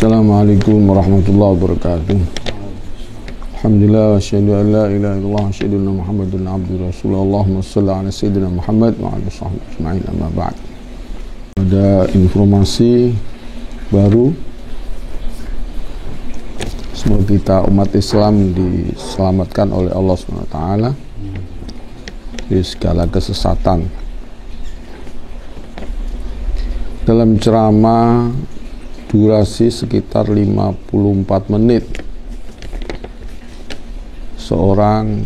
Assalamualaikum warahmatullahi wabarakatuh. Alhamdulillah wa asyhadu an la ilaha illallah wa asyhadu anna Muhammadan abduhu wa rasuluhu. Allahumma shalli ala sayyidina Muhammad wa ala sahbihi ajma'in, amma ba'd. Ada informasi baru. Semoga kita umat Islam diselamatkan oleh Allah SWT dari segala kesesatan. Dalam ceramah durasi sekitar 54 menit, seorang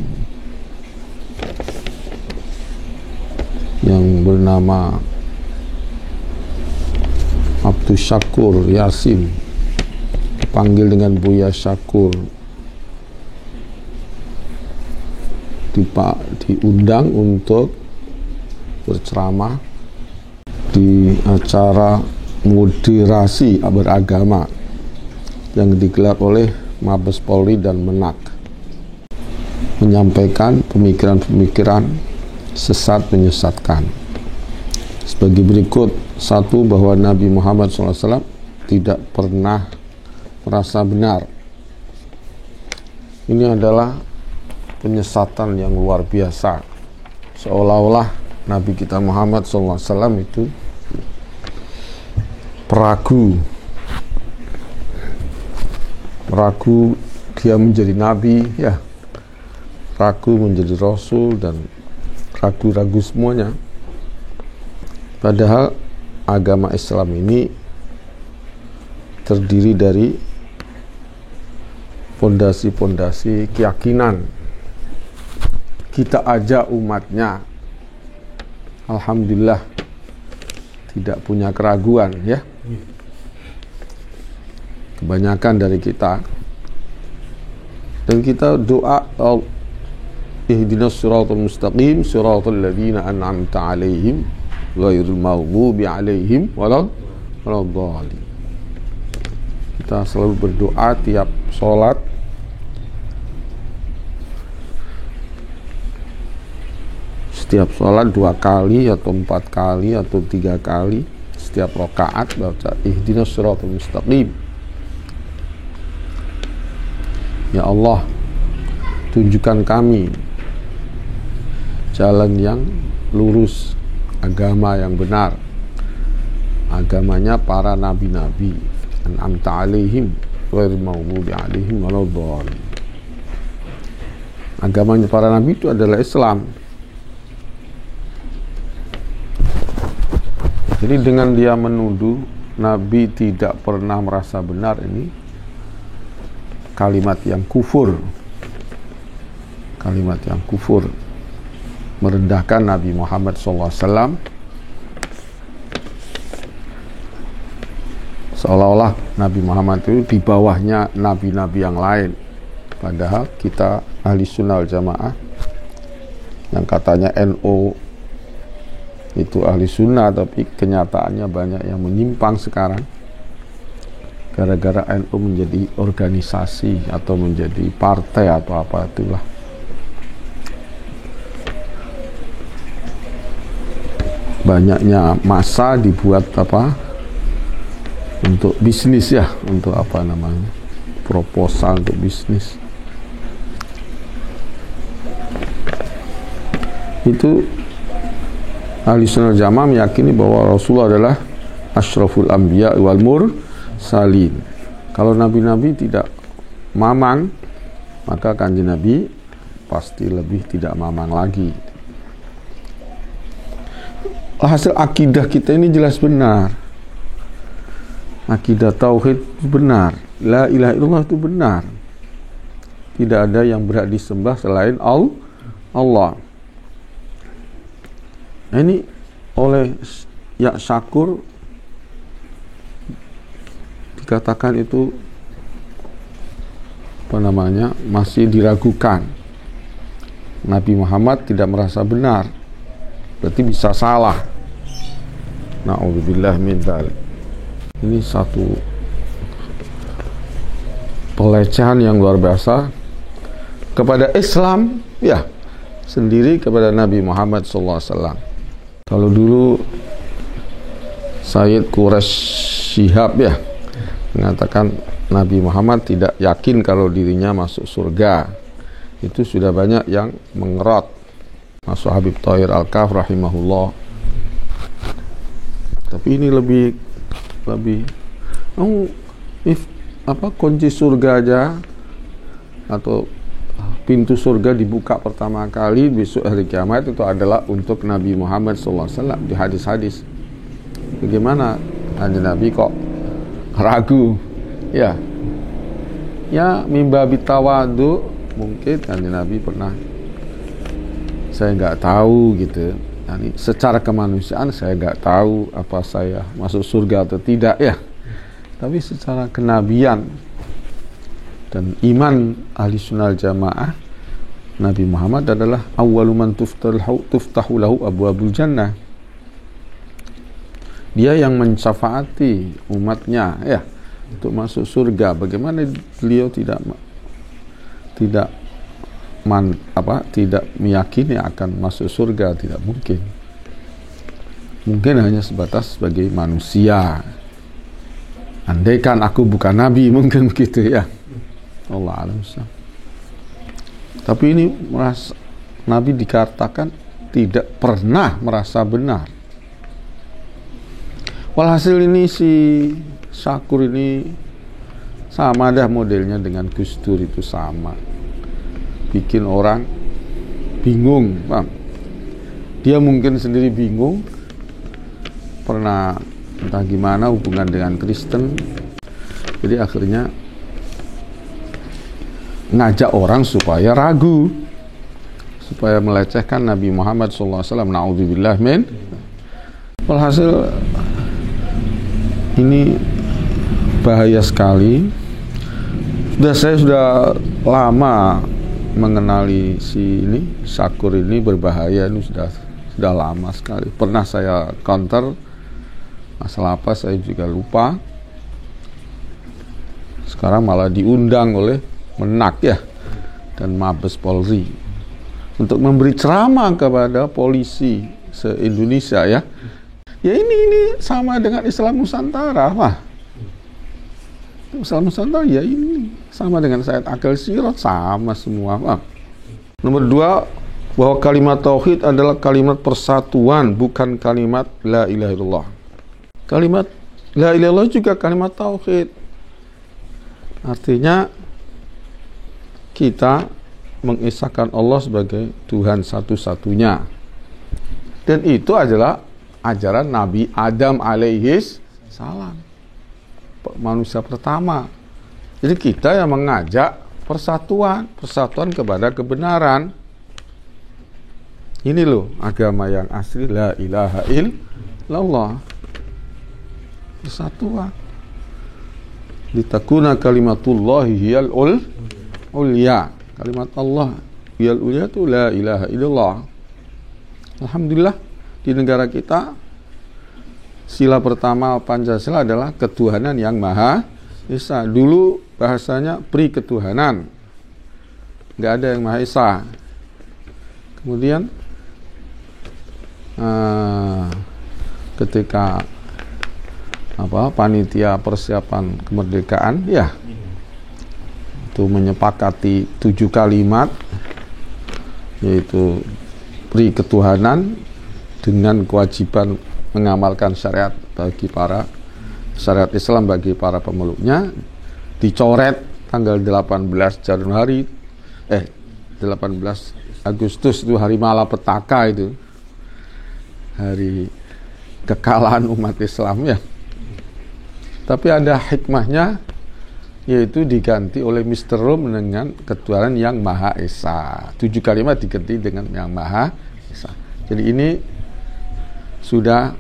yang bernama Abdul Syakur Yasin, dipanggil dengan Buya Syakur, diundang untuk berceramah di acara moderasi beragama yang digelar oleh Mabes Polri dan Menak, menyampaikan pemikiran-pemikiran sesat menyesatkan sebagai berikut. Satu, bahwa Nabi Muhammad SAW tidak pernah merasa benar. Ini adalah penyesatan yang luar biasa, seolah-olah Nabi kita Muhammad SAW itu ragu dia menjadi nabi, ya, ragu menjadi rasul, dan ragu-ragu semuanya. Padahal agama Islam ini terdiri dari fondasi-fondasi keyakinan. Kita ajak umatnya, alhamdulillah, tidak punya keraguan, ya. Kebanyakan dari kita, dan kita doa ihdinas siratal mustaqim siratal ladzina an'amta 'alaihim ghairil maghdubi 'alaihim waladdallin. Kita selalu berdoa tiap sholat, setiap sholat 2 kali atau 4 kali atau 3 kali, setiap rakaat baca ihdinas siratal mustaqim. Ya Allah, tunjukkan kami jalan yang lurus, agama yang benar, agamanya para nabi-nabi, an'amta 'alaihim ghairil maghdubi 'alaihim waladdallin. Agamanya para nabi itu adalah Islam. Jadi dengan dia menuduh Nabi tidak pernah merasa benar, ini kalimat yang kufur, merendahkan Nabi Muhammad SAW, seolah-olah Nabi Muhammad itu di bawahnya nabi-nabi yang lain. Padahal kita ahli sunnah wal jamaah yang katanya NU itu ahli sunnah, tapi kenyataannya banyak yang menyimpang sekarang gara-gara NU menjadi organisasi atau menjadi partai atau apa itulah. Banyaknya masa dibuat untuk bisnis, ya, untuk proposal untuk bisnis. Itu ahli sunnah jamaah meyakini bahwa Rasulullah adalah asyraful anbiya wal mursalin. Kalau nabi-nabi tidak mamang, maka kanjeng Nabi pasti lebih tidak mamang lagi. Hasil akidah kita ini jelas benar. Akidah tauhid itu benar. La ilaha illallah itu benar. Tidak ada yang berhak disembah selain Allah. Ini oleh Ya Syakur dikatakan itu masih diragukan. Nabi Muhammad tidak merasa benar, berarti bisa salah. Na'udzubillah min dzalik. Ini satu pelecehan yang luar biasa kepada Islam, ya, sendiri, kepada Nabi Muhammad SAW. Kalau dulu Sayyid Quraisy Shihab, ya, mengatakan Nabi Muhammad tidak yakin kalau dirinya masuk surga. Itu sudah banyak yang mengerot, masuk Habib Thohir Al-Kaf rahimahullah. Tapi ini lebih kunci surga aja atau pintu surga dibuka pertama kali besok hari kiamat itu adalah untuk Nabi Muhammad SAW di hadis-hadis. Bagaimana Nabi kok ragu? Ya mimba bitawadu, mungkin Nabi pernah, saya nggak tahu gitu. Yani secara kemanusiaan saya nggak tahu apa saya masuk surga atau tidak ya. Tapi secara kenabian dan iman ahli sunnah jamaah, Nabi Muhammad adalah awwalu man tuftahu lahu abwabul jannah. Dia yang mencafaati umatnya ya untuk masuk surga. Bagaimana beliau tidak meyakini akan masuk surga? Tidak mungkin. Mungkin hanya sebatas sebagai manusia. Andaikan aku bukan nabi, mungkin begitu ya. Allah alam. Tapi ini Nabi dikatakan tidak pernah merasa benar. Walhasil ini si Syakur ini sama dah modelnya dengan Gus Dur, itu sama. Bikin orang bingung, paham? Dia mungkin sendiri bingung, pernah entah gimana hubungan dengan Kristen, jadi akhirnya ngajak orang supaya ragu, supaya melecehkan Nabi Muhammad SAW. Na'udzubillah min. Walhasil ini bahaya sekali. Saya sudah lama mengenali si ini Syakur ini, berbahaya ini sudah lama sekali. Pernah saya counter, masalah apa saya juga lupa. Sekarang malah diundang oleh Menak ya dan Mabes Polri untuk memberi ceramah kepada polisi se-Indonesia ya. Ya ini sama dengan Islam Nusantara lah. Islam Nusantara ya ini sama dengan Said Akil Sirot, sama semua lah. Nomor 2, bahwa kalimat tauhid adalah kalimat persatuan, bukan kalimat la ilaha illallah. Kalimat la ilaha illallah juga kalimat tauhid. Artinya kita mengesahkan Allah sebagai Tuhan satu-satunya. Dan itu adalah ajaran Nabi Adam alaihis salam, manusia pertama. Jadi kita yang mengajak persatuan kepada kebenaran. Ini loh agama yang asli, la ilaha illallah, persatuan. Litakuna kalimatullahi hiyal ulya, kalimat Allah hiyal ulya itu la ilaha illallah. Alhamdulillah di negara kita sila pertama Pancasila adalah ketuhanan yang Maha Esa. Dulu bahasanya pri-ketuhanan, nggak ada yang Maha Esa. Kemudian ketika panitia persiapan kemerdekaan ya itu menyepakati 7 kalimat, yaitu pri-ketuhanan dengan kewajiban mengamalkan syariat syariat Islam bagi para pemeluknya, dicoret tanggal 18 Agustus itu hari malapetaka, itu hari kekalahan umat Islam ya. Tapi ada hikmahnya, yaitu diganti oleh Mr. Rom dengan ketuhanan yang Maha Esa. 7 kalimat diganti dengan yang Maha Esa. Jadi ini sudah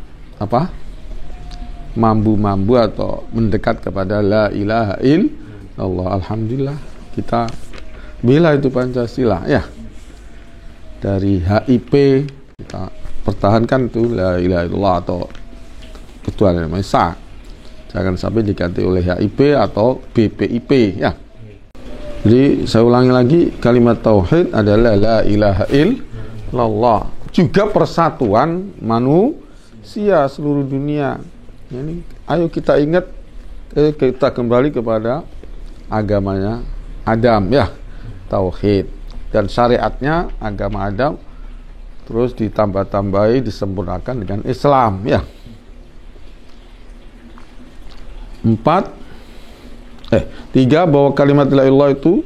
mambu atau mendekat kepada la ilaha illallah. Alhamdulillah kita bela itu Pancasila ya. Dari HIP kita pertahankan itu la ilaha illallah atau ketuhanan yang Maha Esa. Jangan sampai diganti oleh HIP atau BPIP ya. Jadi saya ulangi lagi, kalimat tauhid adalah la ilaha illallah, juga persatuan manusia seluruh dunia. Ini ayo kita ingat kita kembali kepada agamanya Adam ya, tauhid, dan syariatnya agama Adam terus ditambah-tambahi, disempurnakan dengan Islam ya. 3, bahwa kalimat la ilaha illallah itu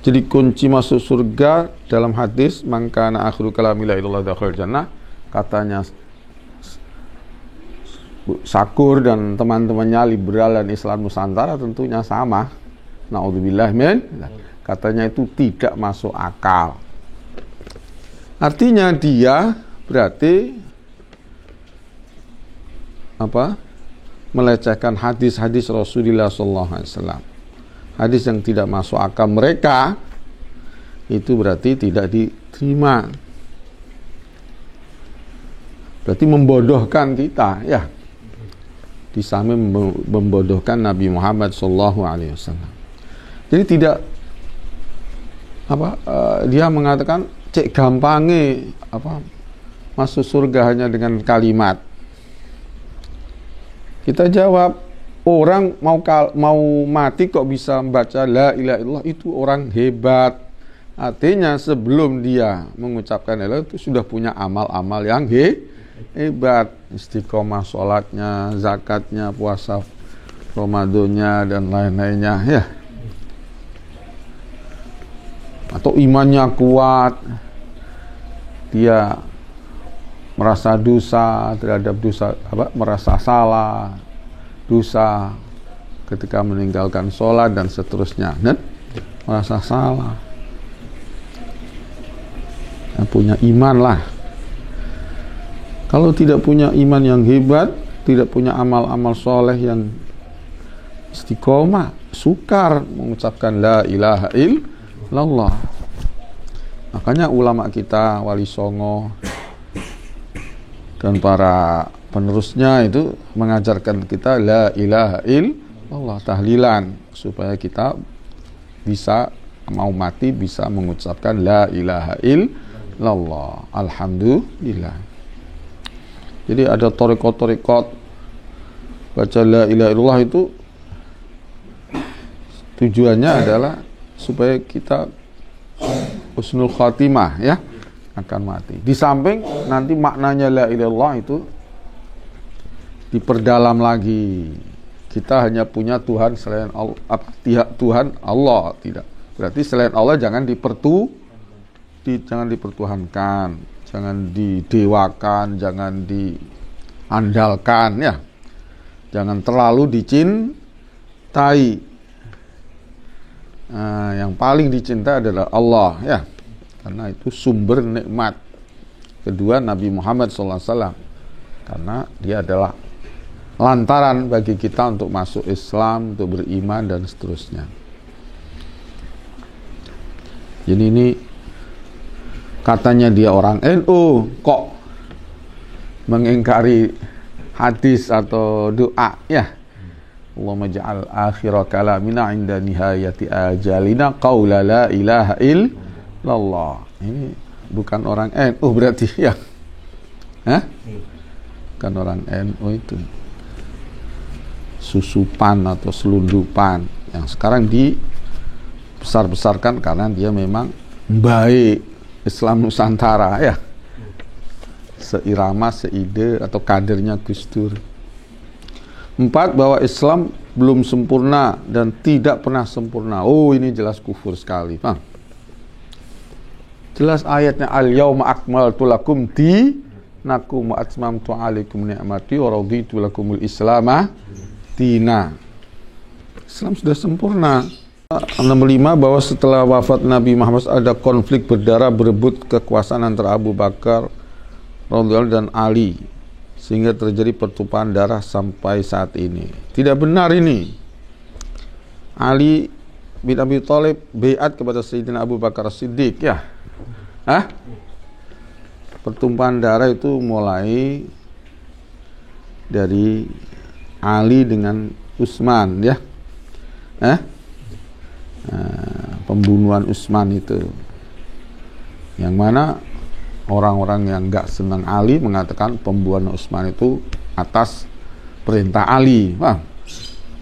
jadi kunci masuk surga dalam hadis man kana akhiru kalami la ilaha illallah dakhal jannah. Katanya Sakur dan teman-temannya liberal dan Islam Nusantara tentunya sama. Naudzubillah min. Katanya itu tidak masuk akal. Artinya dia berarti melecehkan hadis-hadis Rasulullah SAW. Hadis yang tidak masuk akal mereka itu berarti tidak diterima. Berarti membodohkan kita ya. Di samping membodohkan Nabi Muhammad SAW. Jadi tidak dia mengatakan cek gampange masuk surga hanya dengan kalimat. Kita jawab, orang mau mati kok bisa membaca la ilaha illallah, itu orang hebat. Artinya sebelum dia mengucapkan la ilaha itu sudah punya amal-amal yang hebat, istiqomah sholatnya, zakatnya, puasa Ramadannya dan lain-lainnya ya. Atau imannya kuat, dia merasa dosa terhadap dosa, merasa salah, dosa ketika meninggalkan sholat dan seterusnya, dan merasa salah. Punya iman lah. Kalau tidak punya iman yang hebat, tidak punya amal-amal soleh yang istiqomah, sukar mengucapkan la ilaha illallah. Makanya ulama kita, Wali Songo dan para penerusnya itu mengajarkan kita la ilaha illallah, tahlilan, supaya kita bisa mau mati bisa mengucapkan la ilaha illallah. Alhamdulillah. Jadi ada thariqat baca la ilaha illallah itu tujuannya adalah supaya kita husnul khatimah ya, akan mati. Di samping nanti maknanya la ilaha illallah itu diperdalam lagi. Kita hanya punya Tuhan selain Allah, Tuhan Allah tidak. Berarti selain Allah jangan dipertuhankan, jangan didewakan, jangan diandalkan ya. Jangan terlalu dicintai. Yang paling dicintai adalah Allah ya. Karena itu sumber nikmat. Kedua Nabi Muhammad SAW, karena dia adalah lantaran bagi kita untuk masuk Islam, untuk beriman dan seterusnya. Jadi ini katanya dia orang NU kok mengingkari hadis atau doa ya. Allahumma ja'al akhira kalamina 'inda nihayati ajalina qaula la ilaha illallah. Ini bukan orang NU berarti ya. Bukan orang NU itu. Susupan atau selundupan yang sekarang dibesar-besarkan karena dia memang baik Islam Nusantara ya, seirama, seide atau kadernya Gus Dur. 4, bahwa Islam belum sempurna dan tidak pernah sempurna. Oh, ini jelas kufur sekali. Jelas ayatnya al-yauma akmaltu lakum dinakum wa atmamtu alaikum ni'mati wa raditu lakumul islama dina. Islam sudah sempurna. 65, bahwa setelah wafat Nabi Muhammad ada konflik berdarah berebut kekuasaan antara Abu Bakar radhiyallahu dan Ali, sehingga terjadi pertumpahan darah sampai saat ini. Tidak benar ini. Ali bin Abi Thalib baiat kepada Sayyidina Abu Bakar Siddiq ya. Pertumpahan darah itu mulai dari Ali dengan Utsman ya. Pembunuhan Utsman itu, yang mana orang-orang yang enggak senang Ali mengatakan pembunuhan Utsman itu atas perintah Ali.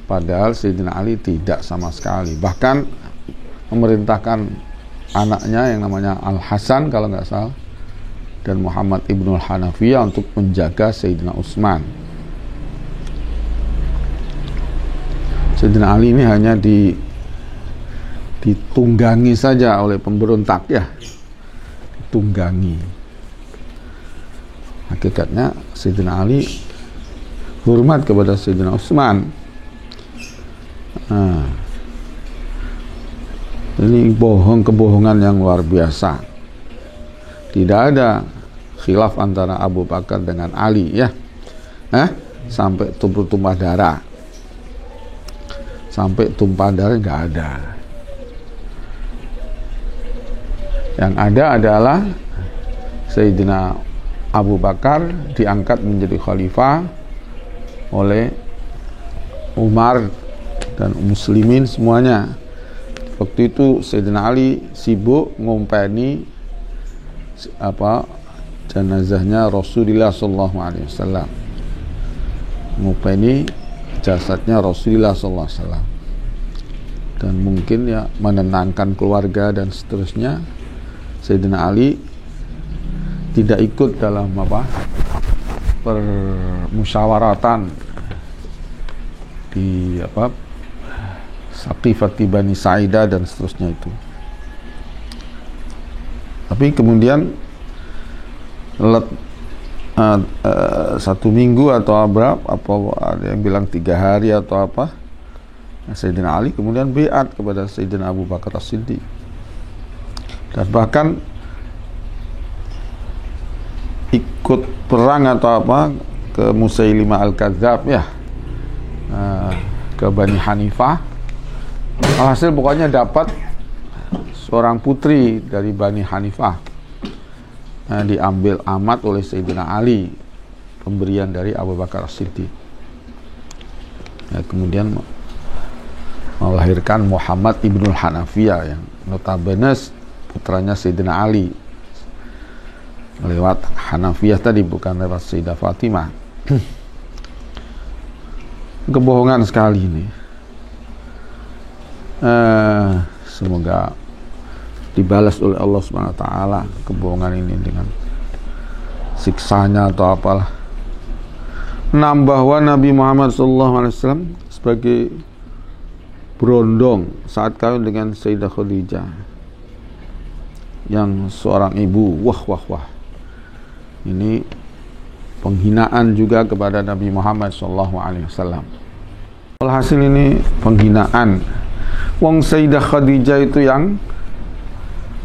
Padahal Sayyidina Ali tidak sama sekali. Bahkan memerintahkan anaknya yang namanya Al-Hasan kalau nggak salah, dan Muhammad Ibnul Hanafiyah untuk menjaga Sayyidina Utsman. Sayyidina Ali ini hanya ditunggangi saja oleh pemberontak ya. Ditunggangi. Hakikatnya Sayyidina Ali hormat kepada Sayyidina Utsman. Nah, ini kebohongan yang luar biasa. Tidak ada khilaf antara Abu Bakar dengan Ali ya. Sampai tumpah darah. Sampai tumpah darah nggak ada. Yang ada adalah Sayyidina Abu Bakar diangkat menjadi khalifah oleh Umar dan muslimin semuanya. Waktu itu Sayyidina Ali sibuk ngompeni jenazahnya Rasulullah sallallahu alaihi wasallam. Ngompeni jasadnya Rasulullah sallallahu alaihi wasallam. Dan mungkin ya menenangkan keluarga dan seterusnya. Sayyidina Ali tidak ikut dalam permusyawaratan di Saqifati Bani Sa'idah dan seterusnya itu. Tapi kemudian satu minggu atau ada yang bilang 3 hari atau apa, Sayyidina Ali kemudian baiat kepada Sayyidina Abu Bakar As-Siddiq, dan bahkan ikut perang atau ke Musailimah Al-Kadzab ya, ke Bani Hanifah. Alhasil pokoknya dapat seorang putri dari Bani Hanifah, diambil amat oleh Sayyidina Ali, pemberian dari Abu Bakar As-Siddiq. Kemudian melahirkan Muhammad Ibnul Hanafiyah yang notabene putranya Sayyidina Ali, lewat Hanafiyah tadi, bukan lewat Sayyidah Fatimah. Kebohongan sekali ini. Semoga dibalas oleh Allah Subhanahu wa taala kebohongan ini dengan siksanya atau apalah. Bahwa Nabi Muhammad SAW sebagai berondong saat kawin dengan Sayyidah Khadijah, yang seorang ibu, wah. Ini penghinaan juga kepada Nabi Muhammad SAW. Alhasil ini penghinaan. Wong Sayyidah Khadijah itu yang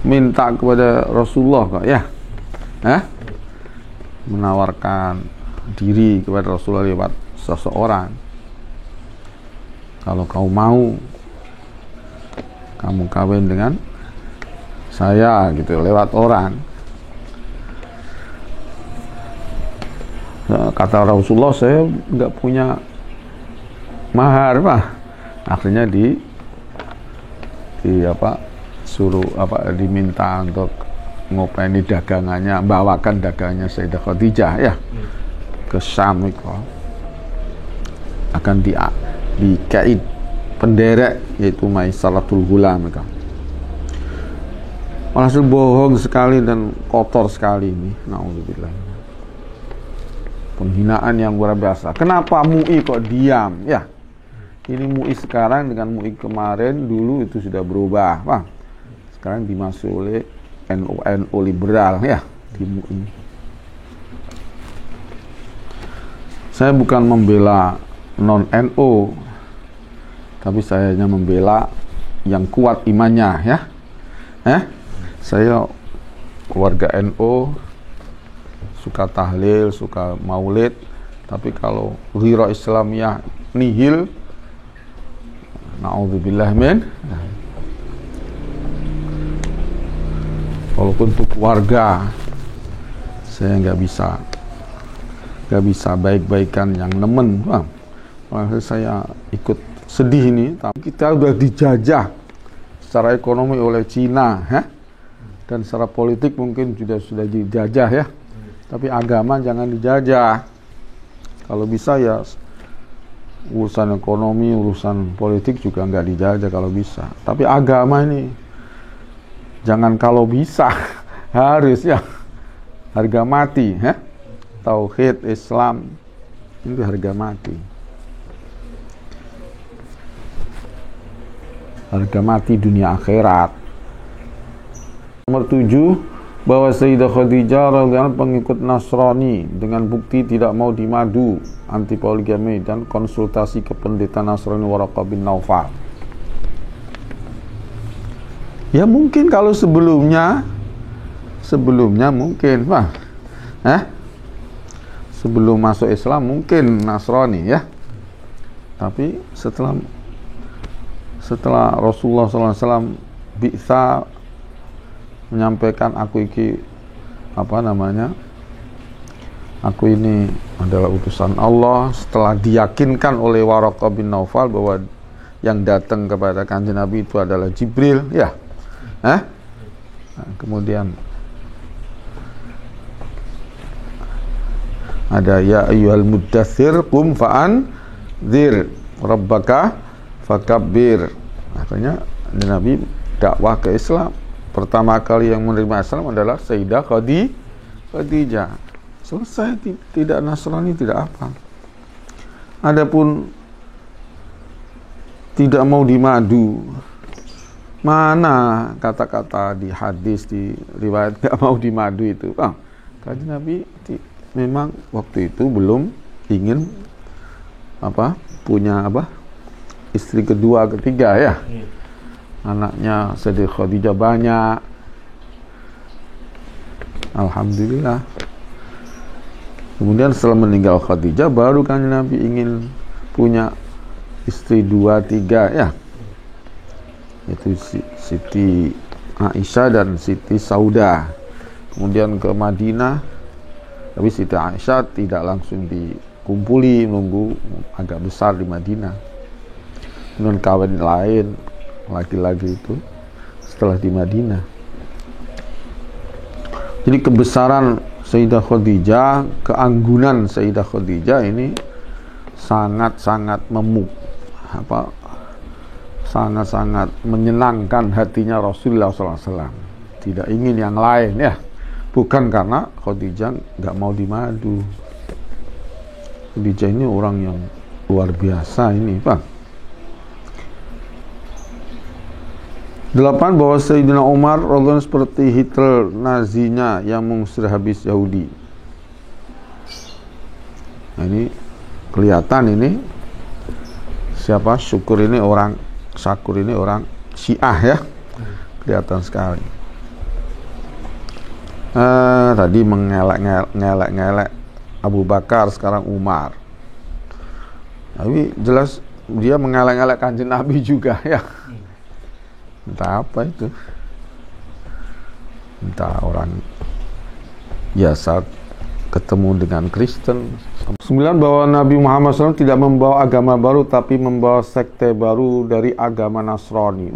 minta kepada Rasulullah kok ya, menawarkan diri kepada Rasulullah lewat seseorang. Kalau kau mau, kamu kawin dengan saya gitu, lewat orang. Kata Rasulullah, saya nggak punya mahar akhirnya diminta untuk ngopeni dagangannya, bawakan dagangannya Sayyidah Khadijah ya ke Syam itu, akan dikait penderek, yaitu Maisaratul Ghulam. Walhasil bohong sekali dan kotor sekali ini. Nauzubillah. Penghinaan yang luar biasa. Kenapa MUI kok diam ya? Ini MUI sekarang dengan MUI kemarin, dulu itu sudah berubah, sekarang dimasuk oleh NU liberal ya di MUI. Saya bukan membela non-NU, tapi saya hanya membela yang kuat imannya ya. Saya warga NU, suka tahlil, suka maulid, tapi kalau ghirah Islamiyah nihil, na'udzubillah min. Walaupun untuk keluarga saya nggak bisa baik-baikan yang nemen, makanya saya ikut sedih ini. Tapi kita sudah dijajah secara ekonomi oleh Cina dan secara politik mungkin sudah dijajah ya, tapi agama jangan dijajah. Kalau bisa ya urusan ekonomi, urusan politik juga nggak dijajah kalau bisa. Tapi agama ini jangan kalau bisa, harus ya harga mati, tauhid Islam itu harga mati. Harga mati dunia akhirat. Nomor 7, bahwa Sayyidah Khadijah radhiyallahu pengikut Nasrani dengan bukti tidak mau dimadu, anti poligami dan konsultasi ke pendeta Nasrani Waraqah bin Naufal. Ya mungkin kalau sebelumnya mungkin, sebelum masuk Islam mungkin Nasrani ya. Tapi setelah Rasulullah SAW bisa menyampaikan aku ini adalah utusan Allah, setelah diyakinkan oleh Waraqah bin Naufal bahwa yang datang kepada Kanjeng Nabi itu adalah Jibril ya. Nah, kemudian ada ya ayyuhal muddatsir qum fa'anzir rabbaka fakabbir. Artinya Nabi dakwah ke Islam. Pertama kali yang menerima Islam adalah Sayyidah Khadijah. Selesai, tidak Nasrani, tidak apa. Adapun tidak mau dimadu, mana kata-kata di hadis, di riwayat tidak mau dimadu itu? Karena Nabi memang waktu itu belum ingin punya istri kedua, ketiga ya. Anaknya Sayyidah Khadijah banyak, alhamdulillah. Kemudian setelah meninggal Khadijah baru kan Nabi ingin punya istri 2, 3 ya, itu Siti Aisyah dan Siti Saudah. Kemudian ke Madinah, tapi Siti Aisyah tidak langsung dikumpuli, nunggu agak besar di Madinah. Kemudian kawin lain laki-laki itu setelah di Madinah. Jadi kebesaran Sayyidah Khadijah, keanggunan Sayyidah Khadijah ini sangat-sangat sangat-sangat menyenangkan hatinya Rasulullah SAW. Tidak ingin yang lain ya, bukan karena Khadijah nggak mau dimadu. Khadijah ini orang yang luar biasa ini, Pak. 8, bahwa Sayyidina Umar radhiyallahu seperti Hitler Nazinya yang mengusir habis Yahudi. Nah, ini kelihatan ini siapa Syakur ini orang Syiah ya, kelihatan sekali. Tadi mengelak Abu Bakar, sekarang Umar. Tapi jelas dia mengelak-elak Kanjeng Nabi juga ya. Entah apa itu, entah orang biasa ketemu dengan Kristen. 9, bahwa Nabi Muhammad SAW tidak membawa agama baru tapi membawa sekte baru dari agama Nasrani.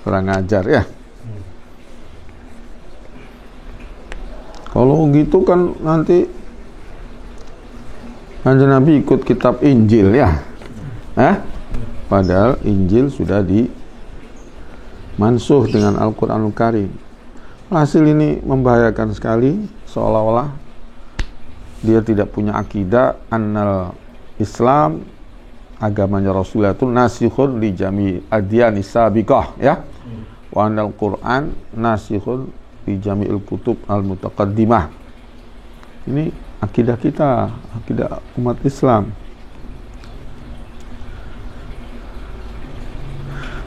Kurang ajar ya. Kalau gitu kan nanti Kanjeng Nabi ikut kitab Injil ya. Padahal Injil sudah dimansuh dengan Al-Quranul Karim. Hasil ini membahayakan sekali, seolah-olah dia tidak punya akidah annal Islam, agamanya Rasulullah itu nasikhun li jami adyani sabiqah ya. Wa annal Quran nasikhun li jami'il kutub al-mutaqaddimah. Ini akidah kita, akidah umat Islam.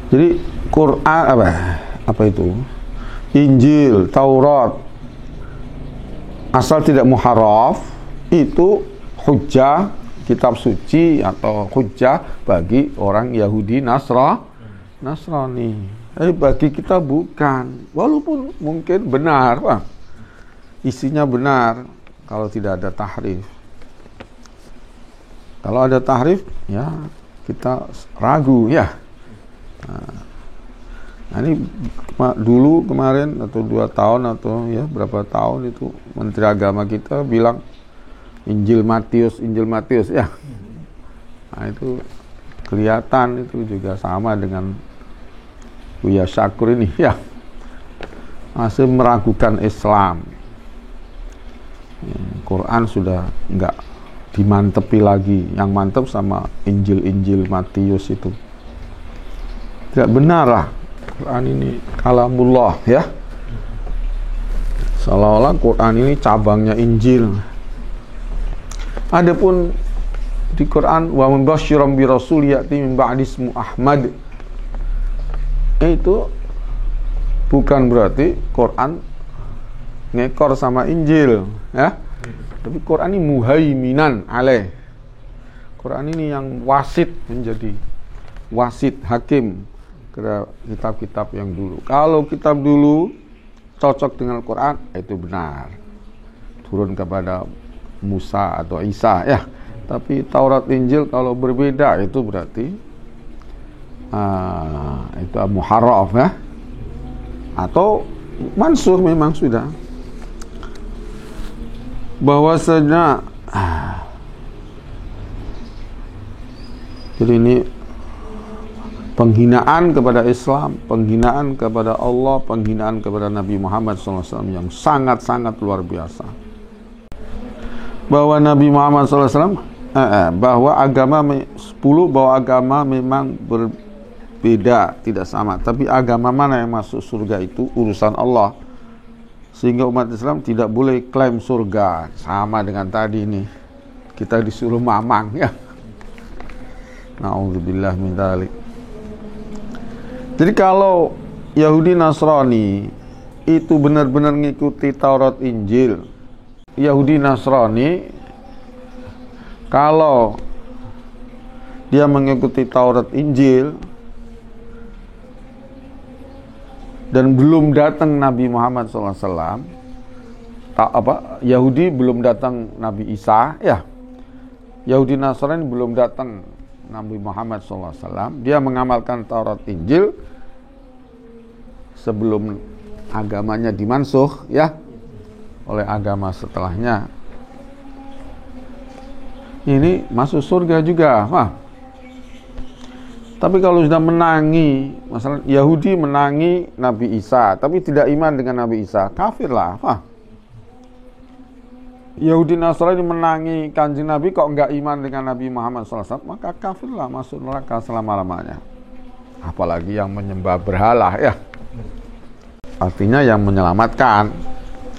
Jadi Quran apa itu? Injil, Taurat asal tidak muharraf itu hujjah, kitab suci atau hujjah bagi orang Yahudi Nasrani. Bagi kita bukan, walaupun mungkin benar, isinya benar kalau tidak ada tahrif. Kalau ada tahrif ya kita ragu ya. Nah, ini dulu kemarin atau 2 tahun atau ya berapa tahun itu Menteri Agama kita bilang Injil Matius ya. Nah, itu kelihatan itu juga sama dengan Buya Syakur ini ya, masih meragukan Islam. Quran sudah enggak dimantepi lagi, yang mantep sama Injil Matius itu. Tidak benar lah, Quran ini kalamullah ya. Seolah-olah Quran ini cabangnya Injil. Adapun di Quran wa mubasysyiran bi rasul ya'ti min ba'di ismu Ahmad, itu bukan berarti Quran ngekor sama Injil ya. Tapi Quran ini muhaiminan alaih. Quran ini yang wasit, menjadi wasit hakim ke kitab-kitab yang dulu. Kalau kitab dulu cocok dengan Quran, itu benar, turun kepada Musa atau Isa ya. Tapi Taurat Injil kalau berbeda, itu berarti itu muharraf ya, atau mansuh. Memang sudah bahwasanya jadi ini penghinaan kepada Islam, penghinaan kepada Allah, penghinaan kepada Nabi Muhammad SAW yang sangat-sangat luar biasa. Bahwa Nabi Muhammad SAW bahwa agama 10, bahwa agama memang berbeda, tidak sama. Tapi agama mana yang masuk surga itu urusan Allah. Sehingga umat Islam tidak boleh klaim surga. Sama dengan tadi ini, kita disuruh mamang ya. Na'udzubillah min dzalik. Jadi kalau Yahudi Nasrani itu benar-benar mengikuti Taurat Injil, Yahudi Nasrani kalau dia mengikuti Taurat Injil dan belum datang Nabi Muhammad SAW, Yahudi belum datang Nabi Isa ya, Yahudi Nasrani belum datang Nabi Muhammad SAW, dia mengamalkan Taurat Injil sebelum agamanya dimansuh ya oleh agama setelahnya. Ini masuk surga juga. Tapi kalau sudah menangi, masalah Yahudi menangi Nabi Isa tapi tidak iman dengan Nabi Isa, kafir lah. Yahudi Nasrani menangi Kanjeng Nabi kok enggak iman dengan Nabi Muhammad SAW, maka kafir lah, masuk neraka selama-lamanya. Apalagi yang menyembah berhala ya. Artinya yang menyelamatkan.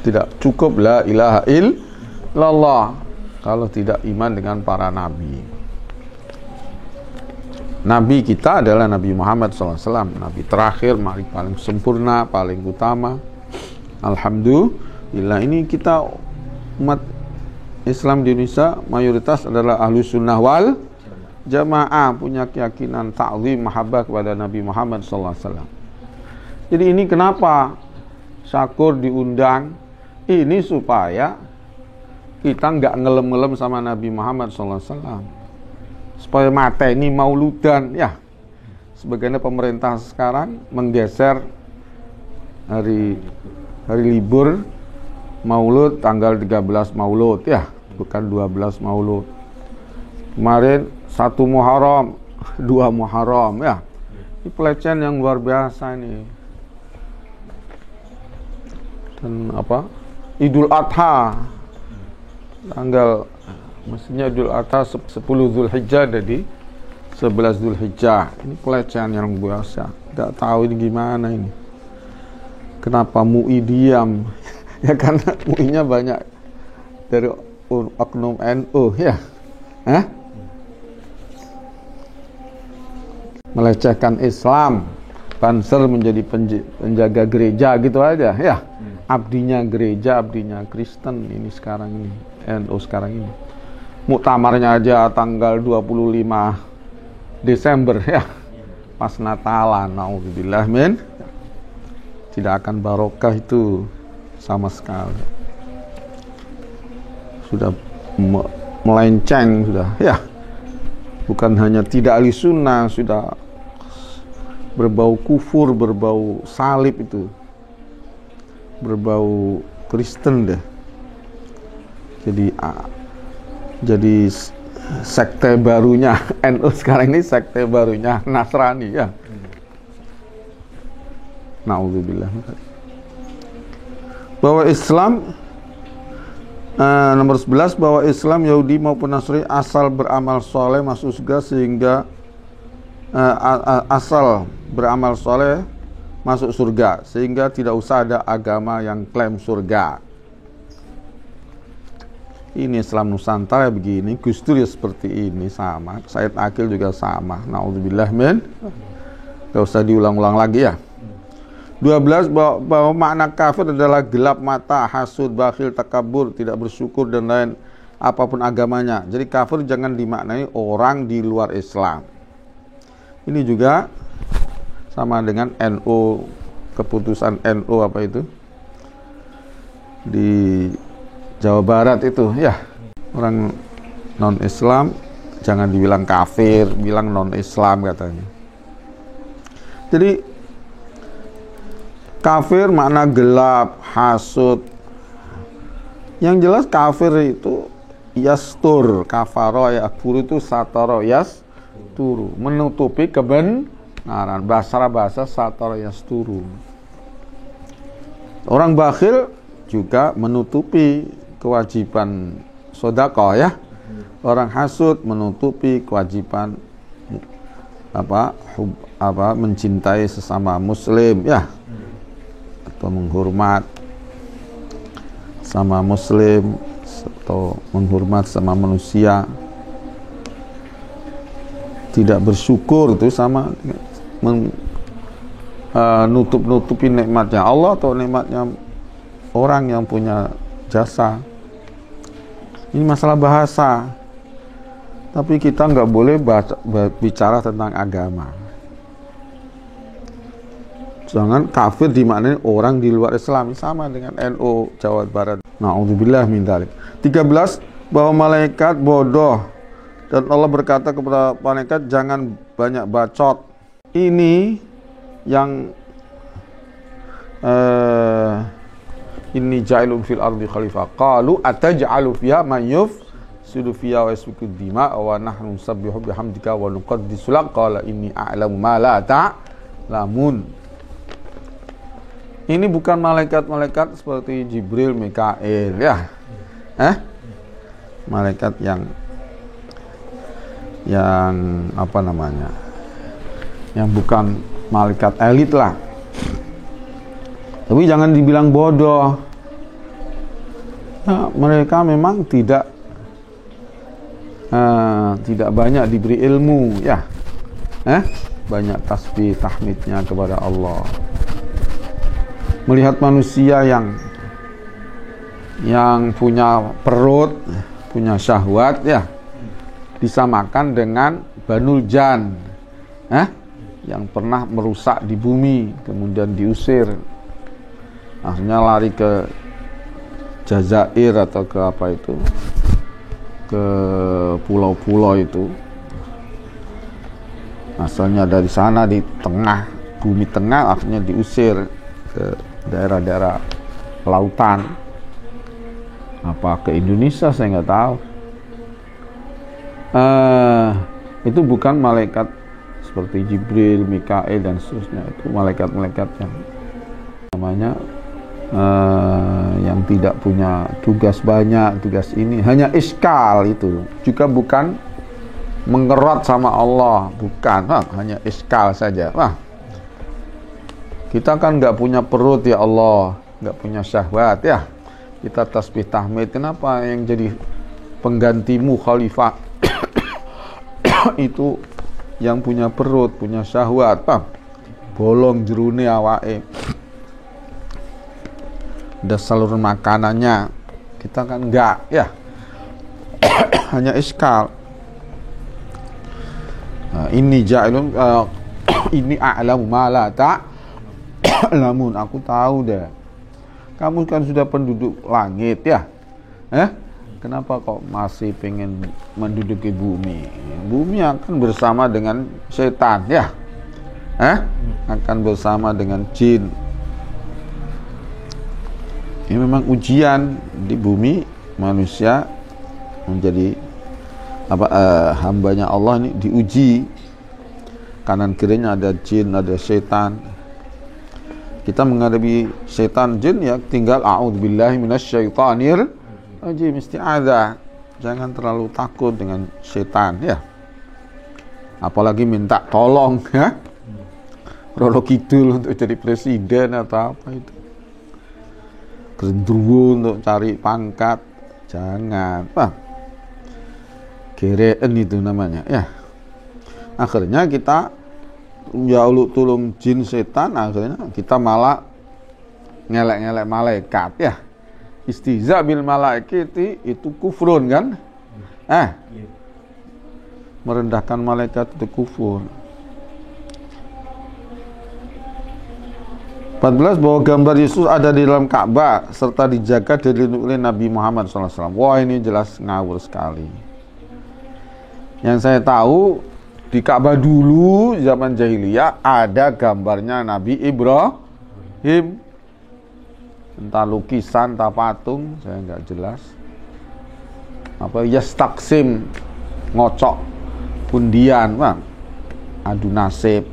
Tidak cukup la ilaha illallah kalau tidak iman dengan para nabi. Nabi kita adalah Nabi Muhammad SAW, Nabi terakhir, paling sempurna, paling utama. Alhamdulillah, ini kita umat Islam di Indonesia mayoritas adalah ahlu sunnah wal jamaah, punya keyakinan ta'zim, mahabbah kepada Nabi Muhammad SAW. Jadi ini kenapa Syakur diundang ini, supaya kita nggak ngelem-ngelem sama Nabi Muhammad SAW, supaya mateni mauludan ya. Sebagaimana pemerintah sekarang menggeser hari libur Maulud tanggal 13 Maulud ya, bukan 12 Maulud. Kemarin 1 Muharram, 2 Muharram ya. Ini pelecehan yang luar biasa ini. Dan Idul Adha tanggal, mestinya Idul Adha 10 Zulhijjah, jadi 11 Zulhijjah. Ini pelecehan yang biasa. Tidak tahu ini gimana ini. Kenapa MUI diam? Ya karena MUI-nya banyak dari oknum NU ya. Melecehkan Islam, Banser menjadi penjaga gereja gitu aja ya. Abdinya gereja, abdinya Kristen ini sekarang ini, NU sekarang ini. Muktamarnya aja tanggal 25 Desember ya, pas Natalan. Nauzubillah min, tidak akan barokah itu sama sekali. Sudah melenceng sudah ya. Bukan hanya tidak ahli sunnah, sudah berbau kufur, berbau salib itu, berbau Kristen deh. Jadi jadi sekte barunya NU sekarang ini, sekte barunya Nasrani ya. Na'udzubillah. Bahwa Islam nomor 11, bahwa Islam, Yahudi maupun Nasrani asal beramal soleh masuk surga, sehingga asal beramal soleh masuk surga, sehingga tidak usah ada agama yang klaim surga. Ini Islam Nusantara begini, Gus Dur ya seperti ini, sama. Said Akil juga sama. Na'udzubillah min. Gak usah diulang-ulang lagi ya. 12, bahwa makna kafir adalah gelap mata, hasud, bakhil, takabur, tidak bersyukur dan lain apapun agamanya. Jadi kafir jangan dimaknai orang di luar Islam. Ini juga sama dengan NU, keputusan NU apa itu di Jawa Barat itu ya, orang non-Islam jangan dibilang kafir, bilang non-Islam katanya. Jadi kafir makna gelap, hasud. Yang jelas kafir itu yastur, kafaro yakfur itu sataro yasturu, menutupi kebenaran. Bahasa sataro yasturu. Orang bakhil juga menutupi kewajiban sedekah ya. Orang hasud menutupi kewajiban mencintai sesama muslim ya, atau menghormat sama muslim, atau menghormat sama manusia. Tidak bersyukur itu sama nutup-nutupi nikmatnya Allah atau nikmatnya orang yang punya jasa. Ini masalah bahasa, tapi kita nggak boleh bicara tentang agama. Jangan kafir dimaknai orang di luar Islam, sama dengan NU Jawa Barat. Na'udzubillah min dzalik. 13, bahwa malaikat bodoh dan Allah berkata kepada malaikat jangan banyak bacot. Ini yang inni ja'ilun fil ardi khalifah. Qalu ataj'alu fiha man yufsidu fiha wa yasfiku dima wa nahnu nusabbihu bihamdika wa nuqaddisu lak. Qala inni a'lamu ma la ta'lamun. Ini bukan malaikat-malaikat seperti Jibril, Mikail ya. Malaikat yang apa namanya? Yang bukan malaikat elit lah. Tapi jangan dibilang bodoh. Nah, mereka memang tidak banyak diberi ilmu ya. Banyak tasbih tahmidnya kepada Allah. Melihat manusia yang punya perut, punya syahwat ya, disamakan dengan Banul Jan, yang pernah merusak di bumi kemudian diusir. Akhirnya lari ke Jazair atau ke apa itu, ke pulau-pulau itu. Asalnya dari sana di tengah bumi tengah, akhirnya diusir ke daerah-daerah lautan. Apa ke Indonesia saya nggak tahu. Itu bukan malaikat seperti Jibril, Mikail dan seterusnya. Itu malaikat-malaikat yang namanya yang tidak punya tugas banyak, tugas ini hanya iskal. Itu juga bukan mengerat sama Allah, bukan, hanya iskal saja. Kita kan nggak punya perut ya Allah, nggak punya syahwat ya. Kita tasbih tahmid, kenapa yang jadi penggantimu khalifah itu yang punya perut, punya syahwat, bolong jerune awake, ada saluran makanannya. Kita kan enggak ya. Hanya iskal. Ini ja'ilun ini a'lamu ma la ta'lamun. Aku tahu deh. Kamu kan sudah penduduk langit ya. Kenapa kok masih pengen menduduki bumi? Bumi akan bersama dengan setan ya. Akan bersama dengan jin. Ini memang ujian di bumi, manusia menjadi hambanya Allah ini diuji. Kanan kirinya ada jin, ada setan. Kita menghadapi setan jin ya tinggal a'udzubillahi minasyaitonir rajim, isti'adzah. Jangan terlalu takut dengan setan ya. Apalagi minta tolong ya. Roro Kidul untuk jadi presiden atau apa itu. Gendruwo untuk cari pangkat. Jangan. Gereen itu namanya ya. Akhirnya kita tulung jin setan, akhirnya kita malah ngelek-ngelek malaikat ya. Istiza bil malaikati itu kufrun kan? Merendahkan malaikat itu kufur. 14 bahwa gambar Yesus ada di dalam Ka'bah serta dijaga dan dilindungi oleh Nabi Muhammad SAW. Wah, ini jelas ngawur sekali. Yang saya tahu di Ka'bah dulu zaman jahiliyah ada gambarnya Nabi Ibrahim. Entah lukisan, entah patung, saya nggak jelas. Apa yastaksim, ngocok undian, adu nasib.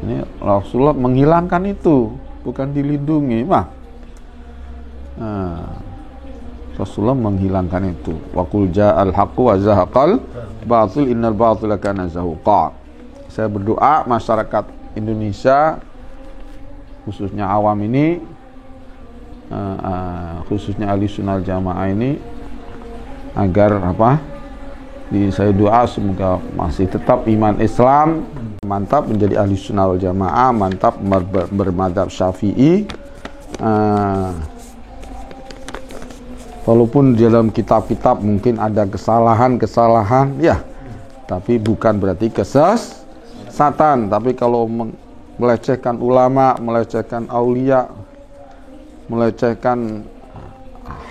Ini Rasulullah menghilangkan itu, bukan dilindungi, Rasulullah menghilangkan itu. Wa qul ja'al haqqu wa zahaqal batil innal batila kana zahuqa. Saya berdoa masyarakat Indonesia khususnya awam ini, khususnya Ahlussunnah Jamaah ini, agar saya doa semoga masih tetap iman Islam, mantap menjadi Ahlussunnah wal Jamaah, mantap bermadzhab Syafi'i. Walaupun di dalam kitab-kitab mungkin ada kesalahan ya, tapi bukan berarti kesesatan. Tapi kalau melecehkan ulama, melecehkan aulia, melecehkan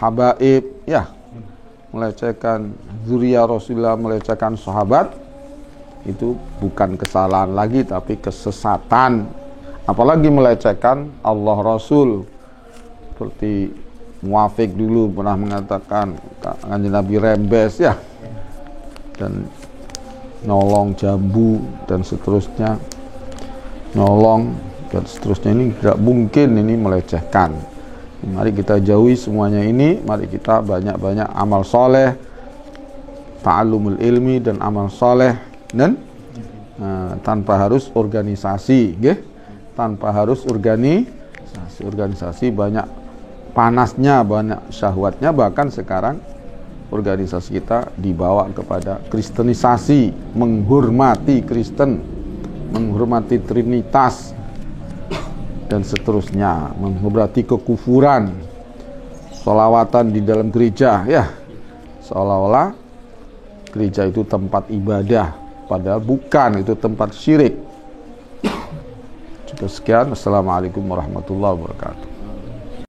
habaib ya, melecehkan zuriyah Rasulullah, melecehkan sahabat, itu bukan kesalahan lagi tapi kesesatan. Apalagi melecehkan Allah Rasul, seperti Muafiq dulu pernah mengatakan Kanjeng Nabi rembes ya, dan nolong jambu dan seterusnya, nolong dan seterusnya. Ini tidak mungkin ini melecehkan. Mari kita jauhi semuanya ini. Mari kita banyak-banyak amal soleh, ta'allumul ilmi dan amal soleh, dan tanpa harus organisasi, tanpa harus organisasi banyak panasnya, banyak syahwatnya. Bahkan sekarang organisasi kita dibawa kepada kristenisasi, menghormati Kristen, menghormati Trinitas dan seterusnya, menghormati kekufuran, sholawatan di dalam gereja ya, seolah-olah gereja itu tempat ibadah, padahal bukan, itu tempat syirik. Cukup sekian. Assalamualaikum warahmatullahi wabarakatuh.